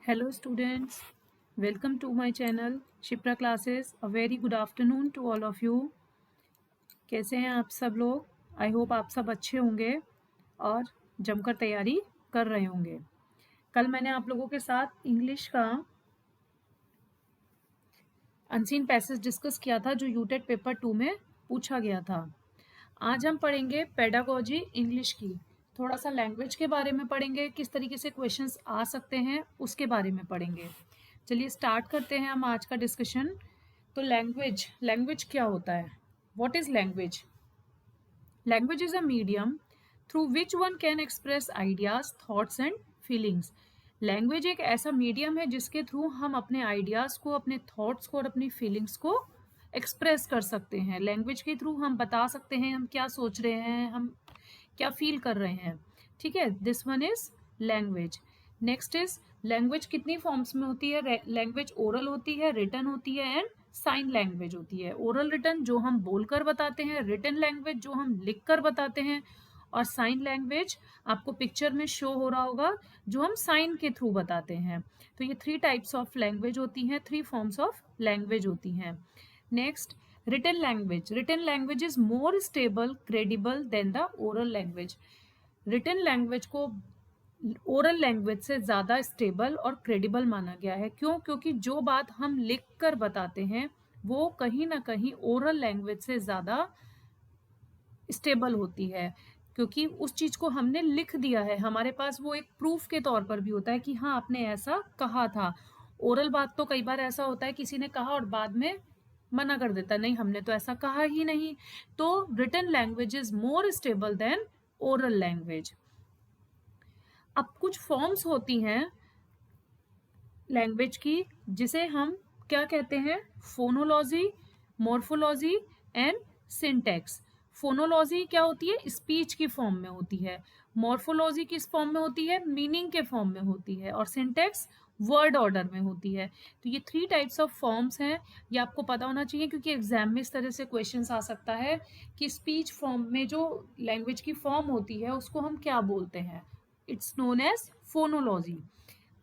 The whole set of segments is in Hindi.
Hello students, welcome to my channel Shipra Classes. A very good afternoon to all of you. कैसे हैं आप सब लोग? आई होप आप सब अच्छे होंगे और जमकर तैयारी कर रहे होंगे। कल मैंने आप लोगों के साथ इंग्लिश का अनसीन पैसेज डिस्कस किया था जो यूटेट पेपर 2 में पूछा गया था। आज हम पढ़ेंगे पेडागोजी इंग्लिश की। थोड़ा सा लैंग्वेज के बारे में पढ़ेंगे, किस तरीके से क्वेश्चंस आ सकते हैं उसके बारे में पढ़ेंगे। चलिए स्टार्ट करते हैं हम आज का डिस्कशन। तो लैंग्वेज क्या होता है? What is language? Language is a medium through which one can express ideas, thoughts and feelings. Language एक ऐसा मीडियम है जिसके थ्रू हम अपने आइडियाज को, अपने थॉट्स को और अपनी फीलिंग्स को एक्सप्रेस कर सकते हैं। लैंग्वेज के थ्रू हम बता सकते हैं हम क्या सोच रहे हैं, हम क्या फील कर रहे हैं। ठीक है, this one is language. Next is language कितनी फॉर्म्स में होती है? लैंग्वेज ओरल होती है, रिटन होती है एंड साइन लैंग्वेज होती है। ओरल रिटन जो हम बोलकर बताते हैं, रिटन लैंग्वेज जो हम लिख कर बताते हैं, और साइन लैंग्वेज आपको पिक्चर में शो हो रहा होगा जो हम साइन के थ्रू बताते हैं। तो ये 3 टाइप्स ऑफ लैंग्वेज होती हैं, 3 फॉर्म्स ऑफ लैंग्वेज होती हैं। Next, written language. Written language is more stable, credible than the oral language. Written language को ओरल लैंग्वेज से ज़्यादा स्टेबल और क्रेडिबल माना गया है। क्यों? क्योंकि जो बात हम लिख कर बताते हैं वो कहीं ना कहीं ओरल लैंग्वेज से ज़्यादा स्टेबल होती है, क्योंकि उस चीज़ को हमने लिख दिया है, हमारे पास वो एक प्रूफ के तौर पर भी होता है कि हाँ आपने ऐसा कहा था। ओरल बात तो कई बार ऐसा होता है किसी ने कहा और बाद में मना कर देता, नहीं हमने तो ऐसा कहा ही नहीं। तो written language is more stable than oral language. अब कुछ फॉर्म्स होती हैं लैंग्वेज की जिसे हम क्या कहते हैं? Phonology, morphology and syntax. Phonology क्या होती है? स्पीच की फॉर्म में होती है। मॉर्फोलॉजी किस फॉर्म में होती है? मीनिंग के फॉर्म में होती है। और सिंटैक्स वर्ड ऑर्डर में होती है। तो ये 3 टाइप्स ऑफ फॉर्म्स हैं, ये आपको पता होना चाहिए क्योंकि एग्जाम में इस तरह से क्वेश्चंस आ सकता है कि स्पीच फॉर्म में जो लैंग्वेज की फॉर्म होती है उसको हम क्या बोलते हैं? It's known as phonology.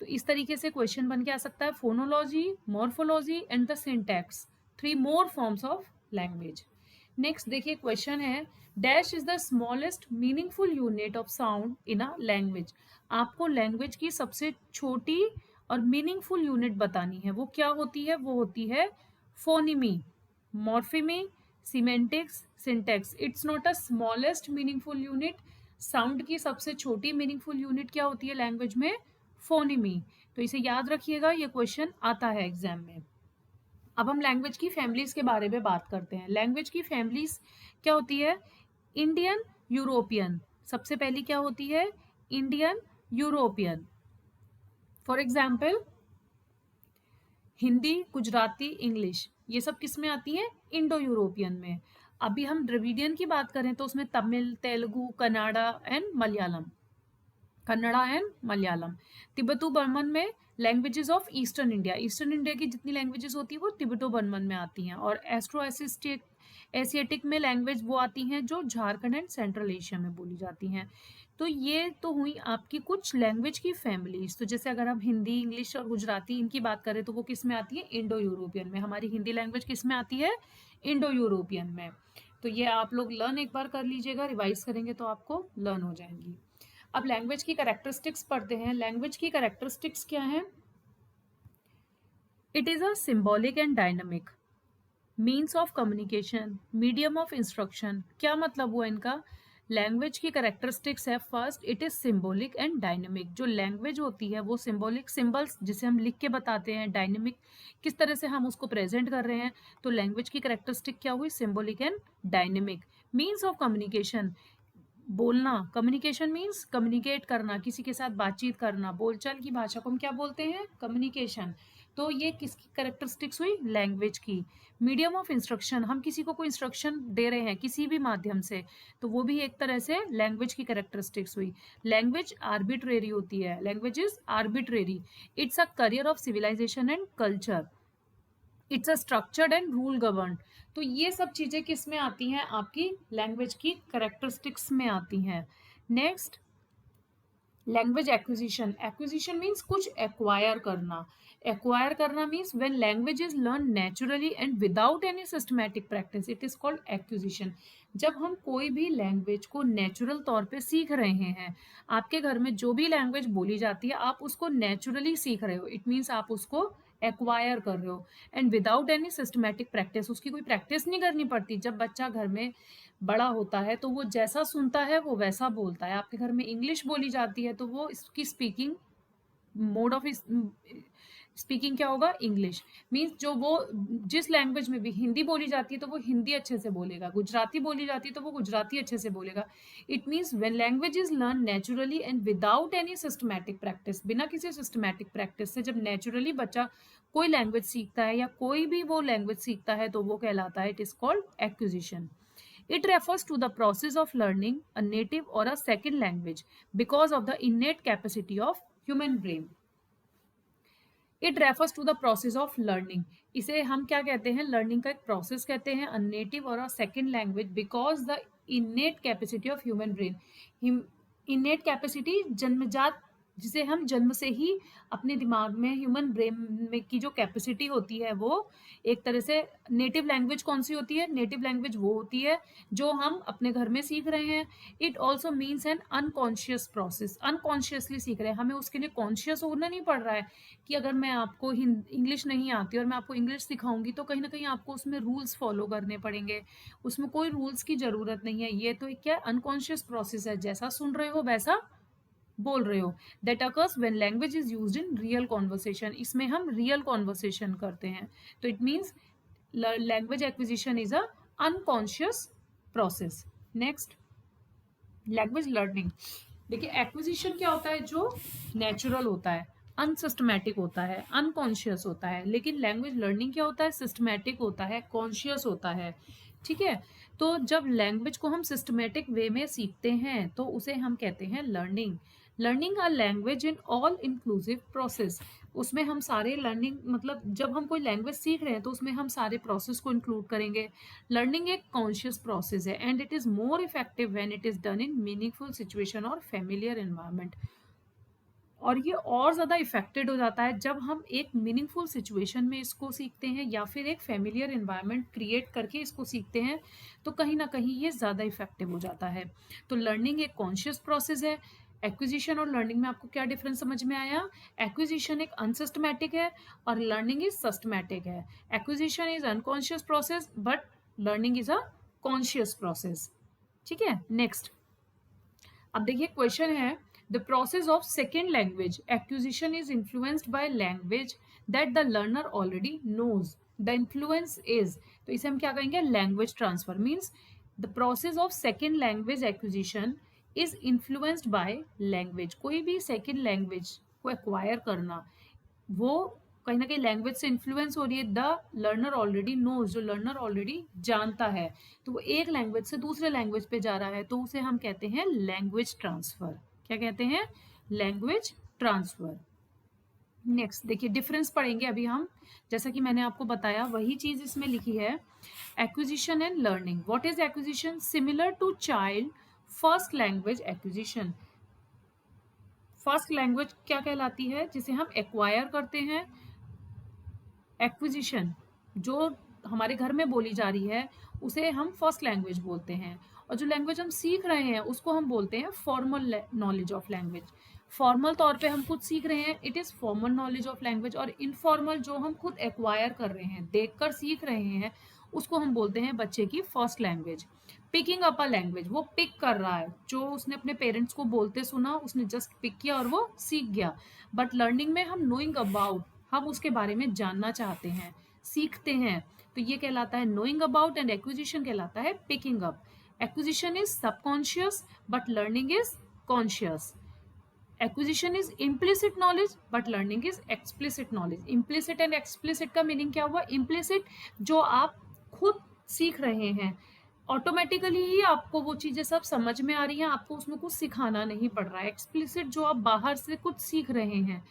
तो इस तरीके से क्वेश्चन बन के आ सकता है, phonology, morphology and the syntax, 3 more forms of language. Next देखिए क्वेश्चन है, dash is the smallest meaningful unit of sound in a language. आपको लैंग्वेज की सबसे छोटी और मीनिंगफुल यूनिट बतानी है। वो क्या होती है? वो होती है phoneme, morpheme, semantics, syntax. It's not a smallest meaningful unit. Sound की सबसे छोटी मीनिंगफुल यूनिट क्या होती है लैंग्वेज में? फोनिमी। तो इसे याद रखिएगा, ये क्वेश्चन आता है एग्जाम में। अब हम लैंग्वेज की फैमिलीज के बारे में बात करते हैं। लैंग्वेज की फैमिलीज क्या होती है? Indian, European. सबसे पहली क्या होती है? Indian, European. For example Hindi, Gujarati, English, ये सब किस में आती है? इंडो यूरोपियन में। अभी हम द्रविडियन की बात करें तो उसमें तमिल, तेलुगु, कन्नड़ा एंड मलयालम। तिब्बतो बर्मन में languages of eastern India. Eastern India की जितनी लैंग्वेजेस होती है वो तिब्बतो बर्मन में आती हैं। और एस्ट्रो एशियाटिक में लैंग्वेज वो आती हैं जो झारखंड एंड सेंट्रल एशिया में बोली जाती हैं। तो ये तो हुई आपकी कुछ लैंग्वेज की फैमिलीज। तो जैसे अगर हम हिंदी, इंग्लिश और गुजराती इनकी बात करें तो वो किस में आती है? इंडो यूरोपियन में। हमारी हिंदी लैंग्वेज किस में आती है? इंडो यूरोपियन में। तो ये आप लोग लर्न एक बार कर लीजिएगा, रिवाइज करेंगे तो आपको लर्न हो जाएंगी। अब लैंग्वेज की कैरेक्टरिस्टिक्स पढ़ते हैं। लैंग्वेज की कैरेक्टरिस्टिक्स क्या है? It is a symbolic and dynamic means of communication, medium of instruction. क्या मतलब हुआ इनका? लैंग्वेज की कैरेक्टरिस्टिक्स है, first it is symbolic and dynamic. जो लैंग्वेज होती है वो सिंबॉलिक, सिंबल्स जिसे हम लिख के बताते हैं, डायनेमिक किस तरह से हम उसको प्रेजेंट कर रहे हैं। तो लैंग्वेज की कैरेक्टरिस्टिक क्या हुई? Symbolic and dynamic. Means of communication, बोलना, कम्युनिकेशन मीन्स कम्युनिकेट करना, किसी के साथ बातचीत करना, बोलचाल की भाषा को हम क्या बोलते हैं? कम्युनिकेशन। तो ये किसकी कैरेक्टरिस्टिक्स हुई? लैंग्वेज की। मीडियम ऑफ इंस्ट्रक्शन, हम किसी को कोई इंस्ट्रक्शन दे रहे हैं किसी भी माध्यम से, तो वो भी एक तरह से लैंग्वेज की कैरेक्टरिस्टिक्स हुई। लैंग्वेज आर्बिट्रेरी होती है, language is arbitrary. It's a carrier of civilization and culture. It's a structured and rule govern. तो ये सब चीजें किस में आती हैं? आपकी लैंग्वेज की कैरेक्टरिस्टिक्स में आती हैं। Next, language acquisition, acquisition means कुछ एक्वायर करना, एक्वायर करना means when language is learn naturally and without any systematic practice it is called acquisition. जब हम कोई भी लैंग्वेज को नेचुरल तौर पे सीख रहे हैं, आपके घर में जो भी लैंग्वेज बोली जाती है आप उसको नेचुरली सीख रहे हो, इट मीन्स आप उसको एक्वायर कर रहे हो and without any systematic practice, उसकी कोई प्रैक्टिस नहीं करनी पड़ती। जब बच्चा घर में बड़ा होता है तो वो जैसा सुनता है वो वैसा बोलता है। आपके घर में इंग्लिश बोली जाती है तो वो इसकी स्पीकिंग मोड ऑफ स्पीकिंग क्या होगा, इंग्लिश। मीन्स जो वो जिस लैंग्वेज में भी, हिंदी बोली जाती है तो वो हिंदी अच्छे से बोलेगा, गुजराती बोली जाती है तो वो गुजराती अच्छे से बोलेगा। It means when language is learn naturally and without any systematic practice, बिना किसी सिस्टमैटिक प्रैक्टिस से जब नेचुरली बच्चा कोई लैंग्वेज सीखता है या कोई भी वो लैंग्वेज सीखता है तो वो कहलाता है, it is called acquisition. It refers to the process of learning a native or a second language because of the innate capacity of human brain. It refers to the process of learning. इसे हम क्या कहते हैं, लर्निंग का एक प्रोसेस कहते हैं, a native or a second language because the innate capacity of human brain. innate capacity जन्मजात, जिसे हम जन्म से ही अपने दिमाग में, ह्यूमन ब्रेन में की जो कैपेसिटी होती है वो एक तरह से, नेटिव लैंग्वेज कौन सी होती है, नेटिव लैंग्वेज वो होती है जो हम अपने घर में सीख रहे हैं। It also means N unconscious process, unconsciously सीख रहे हैं, हमें उसके लिए कॉन्शियस होना नहीं पड़ रहा है कि अगर मैं आपको इंग्लिश नहीं आती और मैं आपको इंग्लिश सिखाऊंगी तो कहीं ना कहीं आपको उसमें रूल्स फॉलो करने पड़ेंगे, उसमें कोई रूल्स की ज़रूरत नहीं है। ये तो एक क्या अनकॉन्शियस प्रोसेस है, जैसा सुन रहे हो वैसा बोल रहे हो। That occurs when language is used in real conversation, इसमें हम रियल कॉन्वर्सेशन करते हैं। तो it means language acquisition is a unconscious process. Next, language learning. देखिए एक्विजिशन क्या होता है, जो नेचुरल होता है, अनसिस्टमैटिक होता है, अनकॉन्शियस होता है। लेकिन लैंग्वेज लर्निंग क्या होता है, सिस्टमैटिक होता है, कॉन्शियस होता है। ठीक है, तो जब लैंग्वेज को हम सिस्टमैटिक वे में सीखते हैं तो उसे हम कहते हैं learning. Learning a language in all inclusive process, उसमें हम सारे लर्निंग, मतलब जब हम कोई लैंग्वेज सीख रहे हैं तो उसमें हम सारे प्रोसेस को इंक्लूड करेंगे। लर्निंग एक कॉन्शियस प्रोसेस है and it is more effective when it is done in meaningful situation और फेमिलियर एनवायरनमेंट। और ये और ज़्यादा इफेक्टेड हो जाता है जब हम एक मीनिंगफुल सिचुएशन में इसको सीखते हैं या फिर एक फेमिलियर एनवायरनमेंट क्रिएट करके इसको सीखते हैं, तो कहीं ना कहीं ये ज़्यादा इफेक्टिव हो जाता है। तो लर्निंग एक कॉन्शियस प्रोसेस है। एक्विजिशन और लर्निंग में आपको क्या डिफरेंस समझ में आया? एक्विजिशन एक अनसिस्टमैटिक है और लर्निंग इज सिस्टमैटिक है। Acquisition is unconscious process but learning is a conscious process. ठीक है, नेक्स्ट अब देखिए क्वेश्चन है, the process of second language acquisition is influenced by language that the learner already knows, the influence is, तो इसे हम क्या कहेंगे, language transfer. Means the process of second language acquisition is influenced by language. कोई भी सेकेंड लैंग्वेज को एक्वायर करना, वो कहीं ना कहीं लैंग्वेज से इन्फ्लुएंस हो रही है। द लर्नर ऑलरेडी नोज, जो लर्नर ऑलरेडी जानता है, तो वो एक लैंग्वेज से दूसरे लैंग्वेज पे जा रहा है, तो उसे हम कहते हैं लैंग्वेज ट्रांसफर। क्या कहते हैं? Language transfer. नेक्स्ट देखिए डिफरेंस पढ़ेंगे अभी हम, जैसा कि मैंने आपको बताया वही चीज इसमें लिखी है। Acquisition and learning. What is acquisition? Similar to child first language acquisition. First language क्या कहलाती है? जिसे हम एक्वायर करते हैं। एक्विजिशन जो हमारे घर में बोली जा रही है उसे हम फर्स्ट लैंग्वेज बोलते हैं, और जो लैंग्वेज हम सीख रहे हैं उसको हम बोलते हैं formal knowledge of language. Formal तौर पे हम खुद सीख रहे हैं, it is formal knowledge of language. और इनफॉर्मल जो हम खुद एक्वायर कर रहे हैं, देखकर सीख रहे हैं, उसको हम बोलते हैं बच्चे की first language. Picking up a language, वो पिक कर रहा है, जो उसने अपने पेरेंट्स को बोलते सुना उसने जस्ट पिक किया और वो सीख गया। बट लर्निंग में हम नोइंग अबाउट, हम उसके बारे में जानना चाहते हैं, सीखते हैं, तो ये कहलाता है नोइंग अबाउट, एंड एक्विजिशन कहलाता है picking up. Acquisition is subconscious but learning is conscious. Acquisition is implicit knowledge but learning is explicit knowledge. Implicit and explicit का मीनिंग क्या हुआ? इम्प्लिसिट जो आप खुद सीख रहे हैं, ऑटोमेटिकली ही आपको वो चीज़ें सब समझ में आ रही हैं, आपको उसमें कुछ सिखाना नहीं पड़ रहा है। एक्सप्लिसिट जो आप बाहर से कुछ सीख रहे हैं,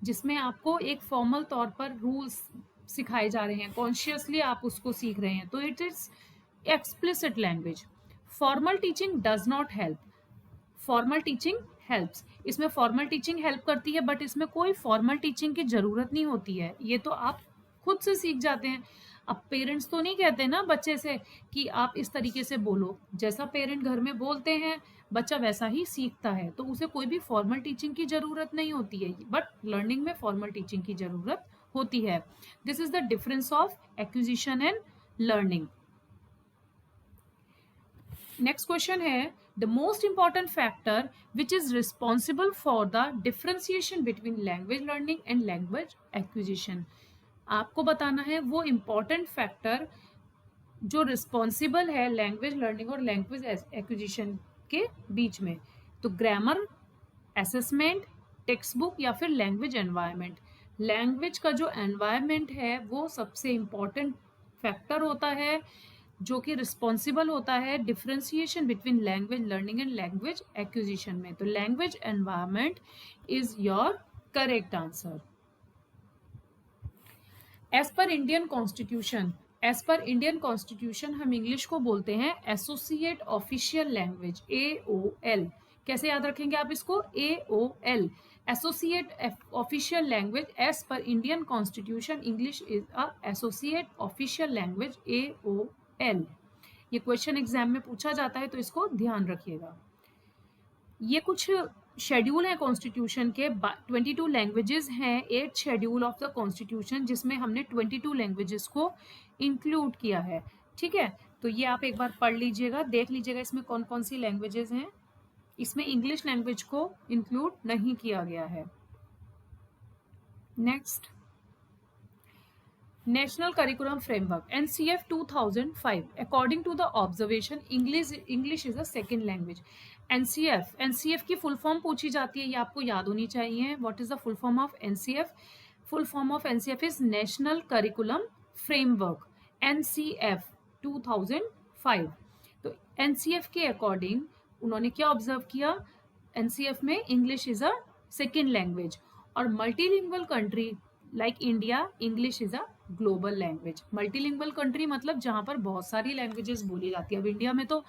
जिसमें आपको एक फॉर्मल तौर पर रूल्स सिखाए जा रहे हैं, कॉन्शियसली आप उसको सीख रहे हैं, तो it is explicit language. Formal teaching does not help, formal teaching helps. इसमें फॉर्मल टीचिंग हेल्प करती है, बट इसमें कोई फॉर्मल टीचिंग की ज़रूरत नहीं होती है, ये तो आप खुद से सीख जाते हैं। अब पेरेंट्स तो नहीं कहते ना बच्चे से कि आप इस तरीके से बोलो, जैसा पेरेंट घर में बोलते हैं बच्चा वैसा ही सीखता है, तो उसे कोई भी फॉर्मल टीचिंग की ज़रूरत नहीं होती है, बट लर्निंग में फॉर्मल टीचिंग की ज़रूरत होती है। This is the difference of acquisition and learning. Next question है, the most important factor which is responsible for the differentiation between language learning and language acquisition. आपको बताना है वो इम्पॉर्टेंट फैक्टर जो रिस्पॉन्सिबल है लैंग्वेज लर्निंग और लैंग्वेज एक्विजिशन के बीच में। तो ग्रामर, असेसमेंट, टेक्स्ट बुक या फिर लैंग्वेज एनवायरनमेंट। लैंग्वेज का जो एनवायरनमेंट है वो सबसे इम्पॉर्टेंट फैक्टर होता है जो कि रिस्पॉन्सिबल होता है differentiation between language learning and language acquisition में। तो language environment is your correct answer. As per Indian constitution, as per Indian constitution हम इंग्लिश को बोलते हैं एसोसिएट ऑफिशियल लैंग्वेज, AOL। कैसे याद रखेंगे आप इसको, AOL, associate official language. As per Indian constitution English is a associate official language, AOL। ये क्वेश्चन एग्जाम में पूछा जाता है तो इसको ध्यान रखिएगा। ये कुछ शेड्यूल है कॉन्स्टिट्यूशन के, 22 लैंग्वेजेस हैं, 8th schedule of the constitution जिसमें हमने 22 लैंग्वेजेस को इंक्लूड किया है। ठीक है, तो ये आप एक बार पढ़ लीजिएगा, देख लीजिएगा इसमें कौन कौन सी लैंग्वेजेस हैं। इसमें इंग्लिश लैंग्वेज को इंक्लूड नहीं किया गया है। Next, national curriculum framework NCF 2005, according to the observation English is a second language. NCF की फुल फॉर्म पूछी जाती है, ये आपको याद होनी चाहिए। What is the full form of NCF? Full form of NCF is national curriculum framework, NCF 2005। तो एनसीएफ के अकॉर्डिंग उन्होंने क्या ऑब्जर्व किया, एनसीएफ में English is a second language, और multilingual country like India, English is a global language. Multilingual country मतलब जहाँ पर बहुत सारी लैंग्वेजेस बोली जाती है। अब इंडिया में तो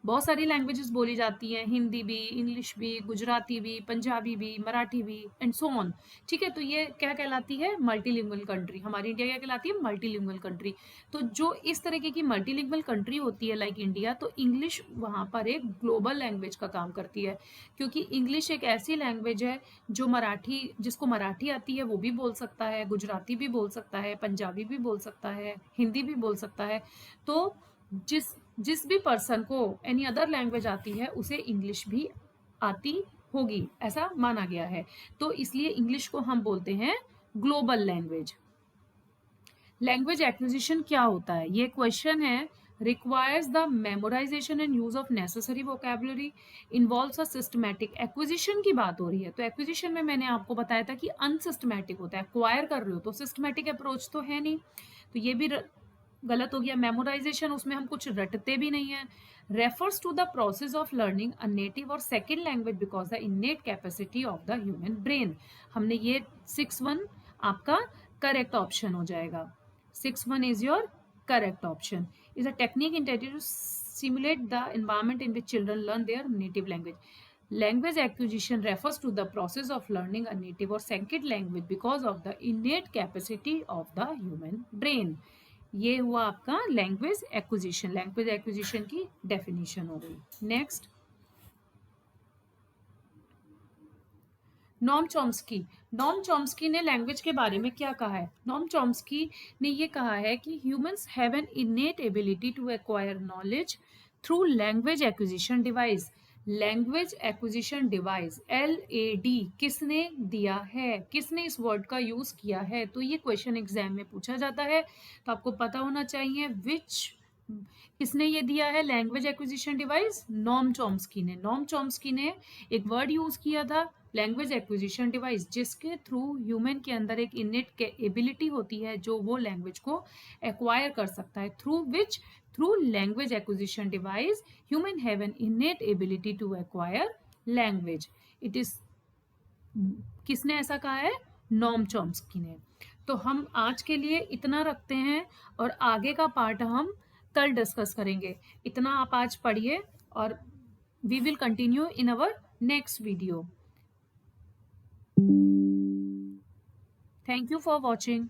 बहुत सारी लैंग्वेजेस बोली जाती हैं, हिंदी भी, इंग्लिश भी, गुजराती भी, पंजाबी भी, मराठी भी एंड सो ऑन। ठीक है, तो ये क्या कहलाती है, मल्टीलिंगुअल कंट्री। हमारी इंडिया क्या कहलाती है, मल्टीलिंगुअल कंट्री। तो जो इस तरीके की मल्टीलिंगुअल कंट्री होती है लाइक इंडिया, तो इंग्लिश वहाँ पर एक ग्लोबल लैंग्वेज का काम करती है, क्योंकि इंग्लिश एक ऐसी लैंग्वेज है जो मराठी, जिसको मराठी आती है वो भी बोल सकता है, गुजराती भी बोल सकता है, पंजाबी भी बोल सकता है, हिंदी भी बोल सकता है। तो जिस भी पर्सन को एनी अदर लैंग्वेज आती है उसे इंग्लिश भी आती होगी, ऐसा माना गया है। तो इसलिए इंग्लिश को हम बोलते हैं ग्लोबल लैंग्वेज। लैंग्वेज एक्विजिशन क्या होता है, ये क्वेश्चन है। requires the memorization and use of necessary vocabulary, involves a systematic acquisition की बात हो रही है। तो एक्विजिशन में मैंने आपको बताया था कि अनसिस्टमैटिक होता है, एक्वायर कर रहे हो तो सिस्टमैटिक अप्रोच तो है नहीं, तो ये भी गलत हो गया। मेमोराइजेशन, उसमें हम कुछ रटते भी नहीं है। Refers to the process of learning a native or second language because the innate capacity of the human brain. हमने ये 6-1 आपका करेक्ट ऑप्शन हो जाएगा। 6-1 is your correct option. Is a technique intended to simulate the environment in which children learn their native language. Language acquisition refers to the process of learning a native or second language because of the innate capacity of the human brain. ये हुआ आपका लैंग्वेज एक्विजिशन। लैंग्वेज एक्विजिशन की डेफिनेशन हो गई। Next, Noam Chomsky. Noam Chomsky ने लैंग्वेज के बारे में क्या कहा है? नॉम चॉम्स्की ने ये कहा है कि humans have an innate ability to acquire knowledge through language acquisition device. Language acquisition device, LAD, किसने दिया है, किसने इस वर्ड का यूज किया है? तो ये क्वेश्चन एग्जाम में पूछा जाता है, तो आपको पता होना चाहिए विच, किसने ये दिया है language acquisition device? Noam Chomsky ने। नॉम चॉम्स्की ने एक वर्ड यूज किया था लैंग्वेज एक्विजिशन डिवाइस, जिसके थ्रू ह्यूमन के अंदर एक इनेट एबिलिटी होती है जो वो लैंग्वेज को एक्वायर कर सकता है। Through language acquisition device human have an innate ability to acquire language. It is, किसने ऐसा कहा है? नॉम चॉम्स्की ने। तो हम आज के लिए इतना रखते हैं और आगे का पार्ट हम कल डिस्कस करेंगे। इतना आप आज पढ़िए और we will continue in our next video. Thank you for watching.